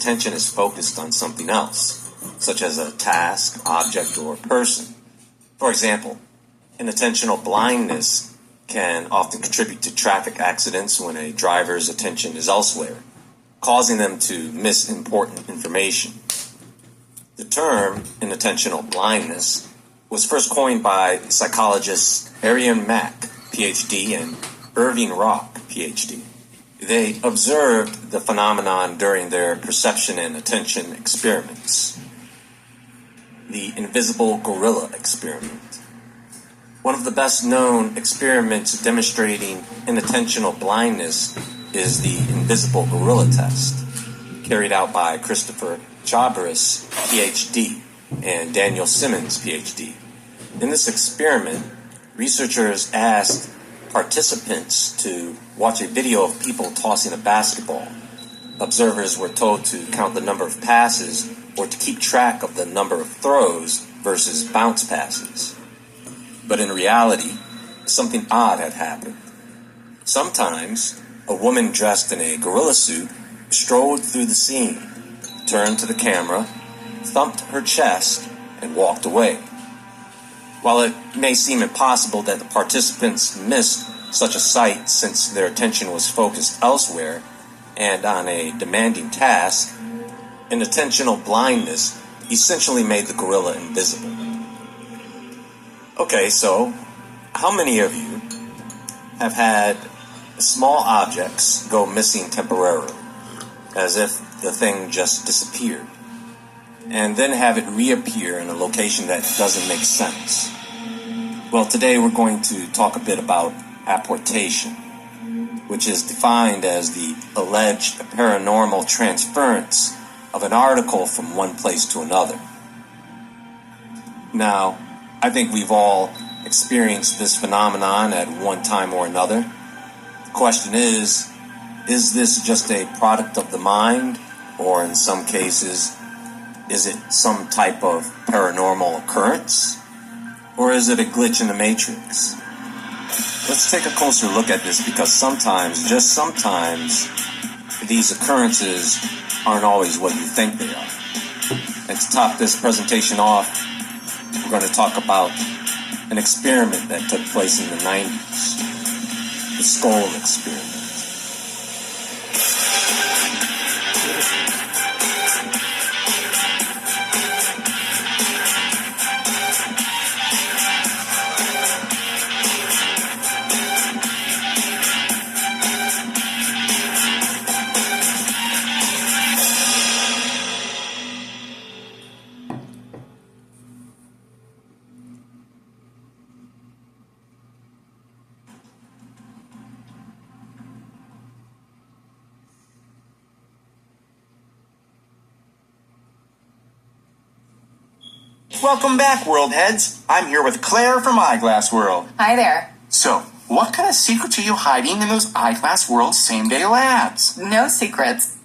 attention is focused on something else, such as a task, object, or person. For example, inattentional blindness can often contribute to traffic accidents when a driver's attention is elsewhere, causing them to miss important information. The term inattentional blindness was first coined by psychologists Arian Mack, PhD, and Irving Rock, PhD. They observed the phenomenon during their perception and attention experiments. The invisible gorilla experiment. One of the best known experiments demonstrating inattentional blindness is the invisible gorilla test, carried out by Christopher Chabris, PhD, and Daniel Simmons, PhD. In this experiment, researchers asked participants to watch a video of people tossing a basketball. Observers were told to count the number of passes or to keep track of the number of throws versus bounce passes. But in reality, something odd had happened. Sometimes, a woman dressed in a gorilla suit strolled through the scene, turned to the camera, thumped her chest, and walked away. While it may seem impossible that the participants missed such a sight since their attention was focused elsewhere and on a demanding task, inattentional blindness essentially made the gorilla invisible. Okay, so how many of you have had small objects go missing temporarily, as if the thing just disappeared, and then have it reappear in a location that doesn't make sense? Well, today we're going to talk a bit about apportation, which is defined as the alleged paranormal transference of an article from one place to another. Now, I think we've all experienced this phenomenon at one time or another. The question is this just a product of the mind, or in some cases, is it some type of paranormal occurrence? Or is it a glitch in the matrix? Let's take a closer look at this, because sometimes, just sometimes, these occurrences aren't always what you think they are. And to top this presentation off, we're going to talk about an experiment that took place in the 90s, the skull experiment. Welcome back, World Heads. I'm here with Claire from Eyeglass World. Hi there. So, what kind of secrets are you hiding in those Eyeglass World same-day labs? No secrets.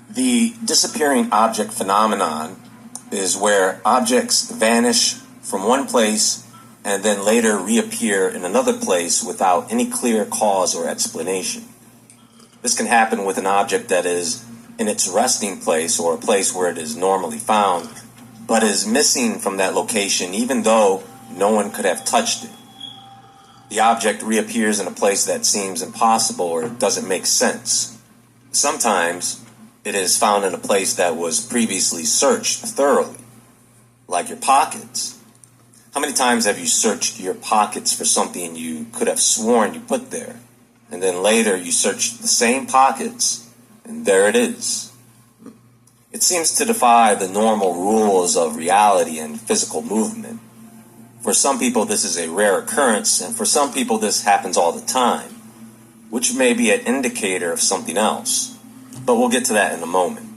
The disappearing object phenomenon is where objects vanish from one place and then later reappear in another place without any clear cause or explanation. This can happen with an object that is in its resting place or a place where it is normally found, but is missing from that location even though no one could have touched it. The object reappears in a place that seems impossible or doesn't make sense. Sometimes it is found in a place that was previously searched thoroughly, like your pockets. How many times have you searched your pockets for something you could have sworn you put there, and then later you searched the same pockets and there it is? It seems to defy the normal rules of reality and physical movement. For some people, this is a rare occurrence, and for some people, this happens all the time, which may be an indicator of something else. But we'll get to that in a moment.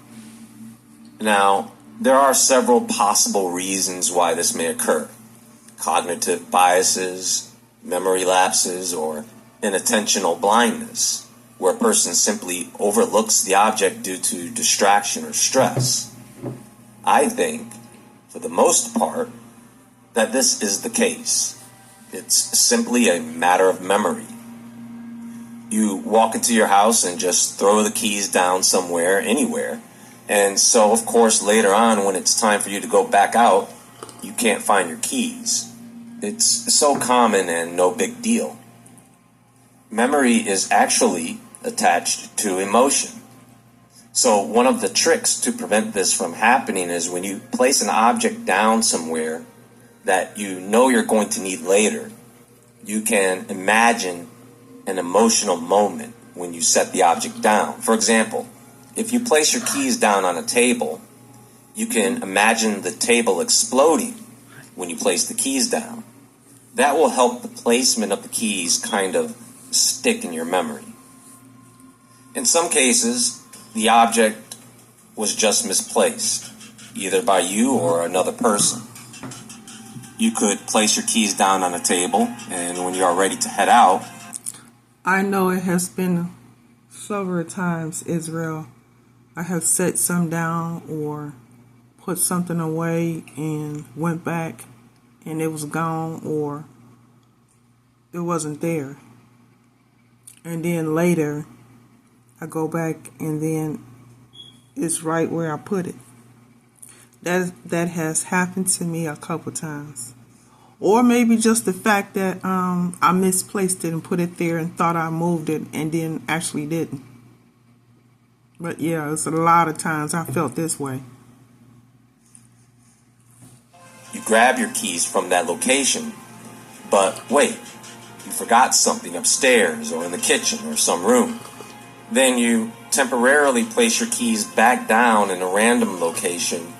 Now, there are several possible reasons why this may occur. Cognitive biases, memory lapses, or inattentional blindness, where a person simply overlooks the object due to distraction or stress. I think, for the most part, that this is the case. It's simply a matter of memory. You walk into your house and just throw the keys down somewhere, anywhere. And so, of course, later on, when it's time for you to go back out, you can't find your keys. It's so common and no big deal. Memory is actually attached to emotion. So one of the tricks to prevent this from happening is when you place an object down somewhere that you know you're going to need later, you can imagine an emotional moment when you set the object down. For example, if you place your keys down on a table, you can imagine the table exploding when you place the keys down. That will help the placement of the keys kind of stick in your memory. In some cases, the object was just misplaced, either by you or another person. You could place your keys down on a table, and when you are ready to head out, I know it has been several times, Israel. I have set some down or put something away and went back and it was gone or it wasn't there. And then later I go back and then it's right where I put it. That has happened to me a couple times. Or maybe just the fact that I misplaced it and put it there and thought I moved it and then actually didn't. But yeah, it's a lot of times I felt this way. you grab your keys from that location, but wait, you forgot something upstairs or in the kitchen or some room. Then you temporarily place your keys back down in a random location,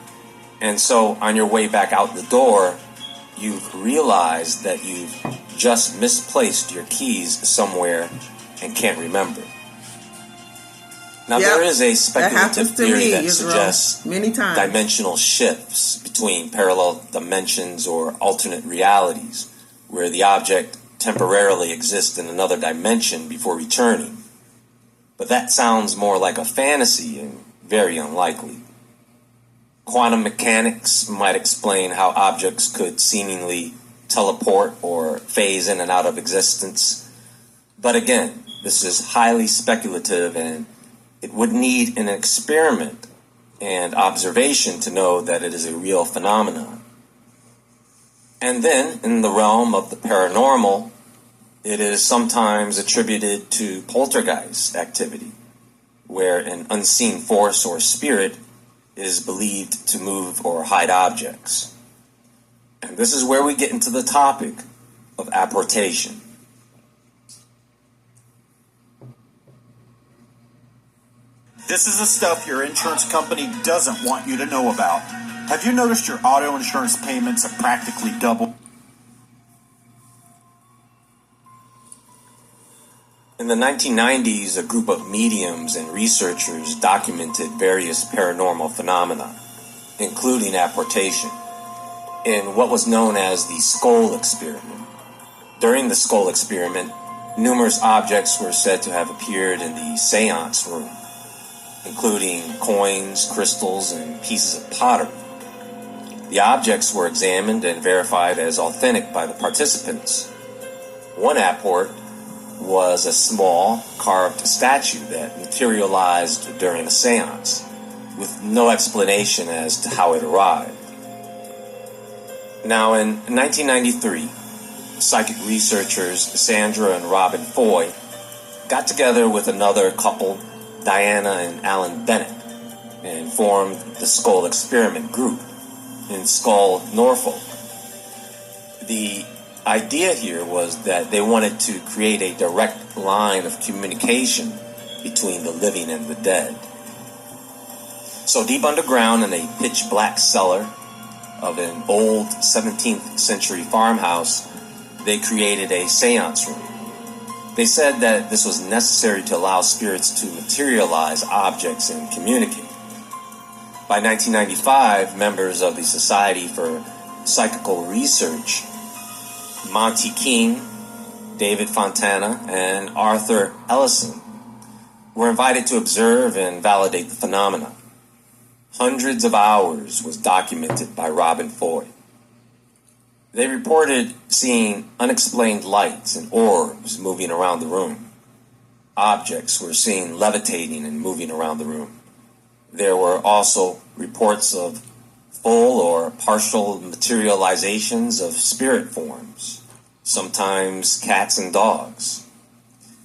and so on your way back out the door, you've realized that you've just misplaced your keys somewhere and can't remember. Now, there is a speculative theory that suggests many times dimensional shifts between parallel dimensions or alternate realities, where the object temporarily exists in another dimension before returning. But that sounds more like a fantasy and very unlikely. Quantum mechanics might explain how objects could seemingly teleport or phase in and out of existence. But again, this is highly speculative, and it would need an experiment and observation to know that it is a real phenomenon. And then, in the realm of the paranormal, it is sometimes attributed to poltergeist activity, where an unseen force or spirit is believed to move or hide objects. And this is where we get into the topic of apportation. This is the stuff your insurance company doesn't want you to know about. Have you noticed your auto insurance payments have practically doubled? In the 1990s, a group of mediums and researchers documented various paranormal phenomena, including apportation, in what was known as the Skull Experiment. During the Skull Experiment, numerous objects were said to have appeared in the seance room, including coins, crystals, and pieces of pottery. The objects were examined and verified as authentic by the participants. One apport was a small carved statue that materialized during a seance, with no explanation as to how it arrived. Now, in 1993, psychic researchers Sandra and Robin Foy got together with another couple, Diana and Alan Bennett, and formed the Skull Experiment Group in Skull, Norfolk. The idea here was that they wanted to create a direct line of communication between the living and the dead. So deep underground in a pitch black cellar of an old 17th century farmhouse, they created a seance room. They said that this was necessary to allow spirits to materialize objects and communicate. By 1995, members of the Society for Psychical Research, Monty King, David Fontana, and Arthur Ellison, were invited to observe and validate the phenomena. Hundreds of hours was documented by Robin Foy. They reported seeing unexplained lights and orbs moving around the room. objects were seen levitating and moving around the room. There were also reports of full or partial materializations of spirit forms, sometimes cats and dogs.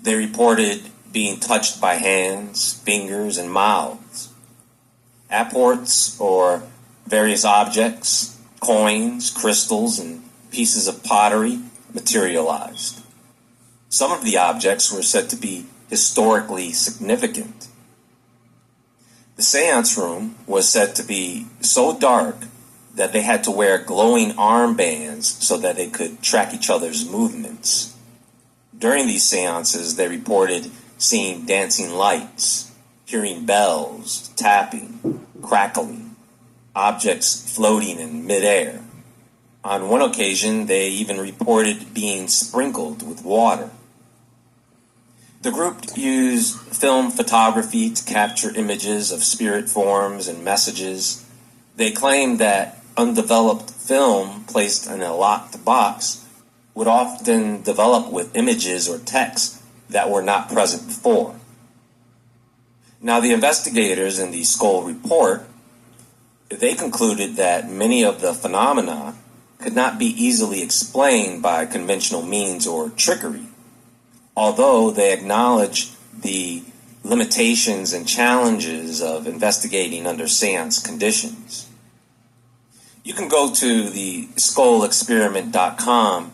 They reported being touched by hands, fingers, and mouths. Apports, or various objects, coins, crystals, and pieces of pottery, materialized. Some of the objects were said to be historically significant. The seance room was said to be so dark that they had to wear glowing armbands so that they could track each other's movements. During these seances, they reported seeing dancing lights, hearing bells, tapping, crackling, objects floating in midair. On one occasion, they even reported being sprinkled with water. The group used film photography to capture images of spirit forms and messages. They claimed that undeveloped film placed in a locked box would often develop with images or text that were not present before. Now, the investigators in the Skoll report, they concluded that many of the phenomena could not be easily explained by conventional means or trickery, although they acknowledge the limitations and challenges of investigating under seance conditions. You can go to the skollexperiment.com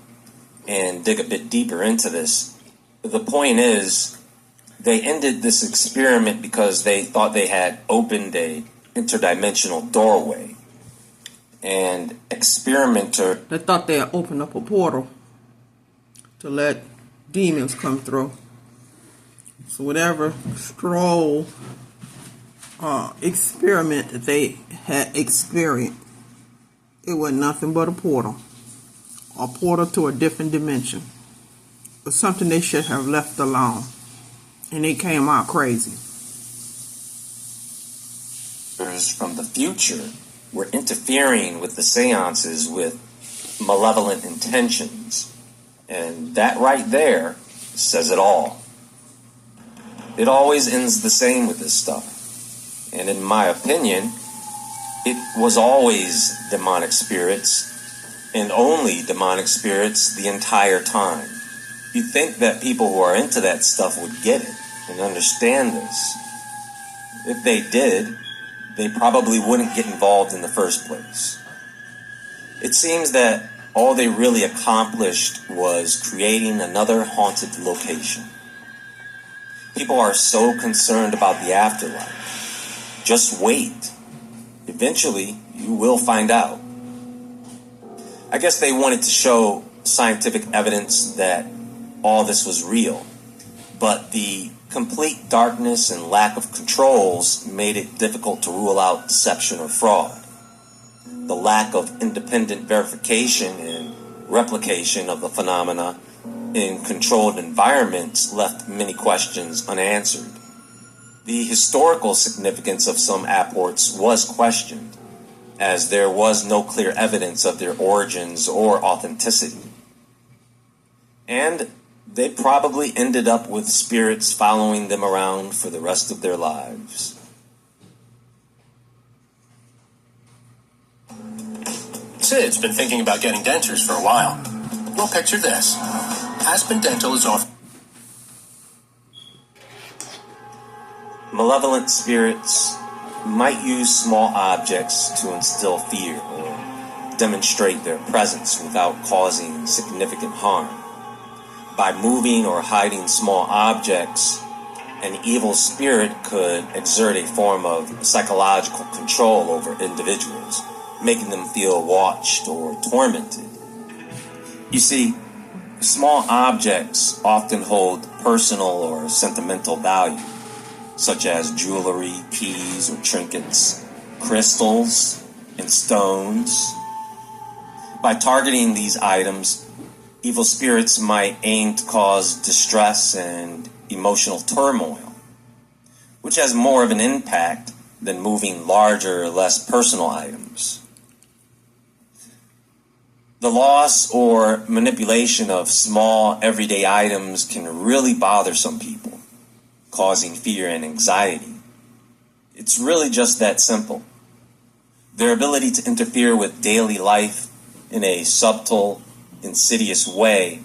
and dig a bit deeper into this. The point is, they ended this experiment because they thought they had opened a interdimensional doorway. And experimenter... They thought they had opened up a portal to let demons come through. So whatever scroll experiment that they had experienced, it was nothing but a portal to a different dimension, or something they should have left alone, and they came out crazy. From the future were interfering with the seances with malevolent intentions, and that right there says it all. It always ends the same with this stuff, and in my opinion, it was always demonic spirits, and only demonic spirits the entire time. You'd think that people who are into that stuff would get it and understand this. If they did, they probably wouldn't get involved in the first place. It seems that all they really accomplished was creating another haunted location. People are so concerned about the afterlife. Just wait. Eventually, you will find out. I guess they wanted to show scientific evidence that all this was real, but the complete darkness and lack of controls made it difficult to rule out deception or fraud. The lack of independent verification and replication of the phenomena in controlled environments left many questions unanswered. The historical significance of some apports was questioned, as there was no clear evidence of their origins or authenticity. And they probably ended up with spirits following them around for the rest of their lives. Sid's been thinking about getting dentures for a while. Well, picture this. Aspen Dental is off. Malevolent spirits might use small objects to instill fear or demonstrate their presence without causing significant harm. By moving or hiding small objects, an evil spirit could exert a form of psychological control over individuals, making them feel watched or tormented. You see, small objects often hold personal or sentimental value, such as jewelry, keys, or trinkets, crystals, and stones. By targeting these items, evil spirits might aim to cause distress and emotional turmoil, which has more of an impact than moving larger, less personal items. The loss or manipulation of small, everyday items can really bother some people, causing fear and anxiety. It's really just that simple. Their ability to interfere with daily life in a subtle, insidious way.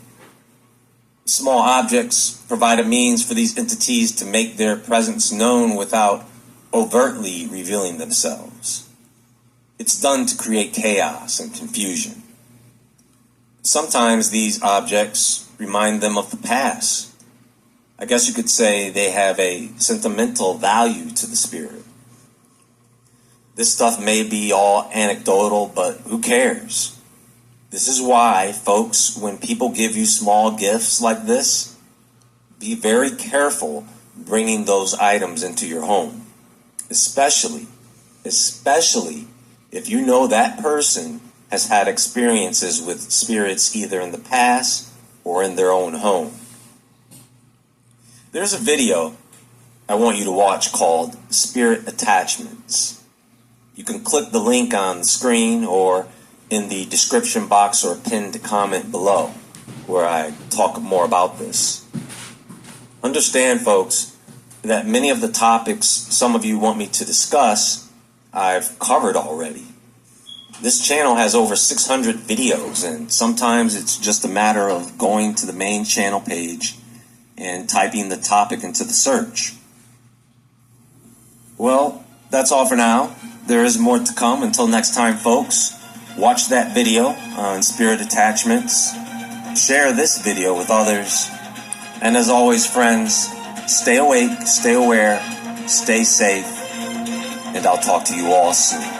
Small objects provide a means for these entities to make their presence known without overtly revealing themselves. It's done to create chaos and confusion. Sometimes these objects remind them of the past. I guess you could say they have a sentimental value to the spirit. This stuff may be all anecdotal, but who cares? This is why, folks, when people give you small gifts like this, be very careful bringing those items into your home. Especially if you know that person has had experiences with spirits either in the past or in their own home. There's a video I want you to watch called Spirit Attachments. You can click the link on the screen or in the description box or pinned comment below where I talk more about this. Understand, folks, that many of the topics some of you want me to discuss, I've covered already. This channel has over 600 videos, and sometimes it's just a matter of going to the main channel page and typing the topic into the search. Well, that's all for now. There is more to come. Until next time, folks, watch that video on spirit attachments. Share this video with others. And as always, friends, stay awake, stay aware, stay safe, and I'll talk to you all soon.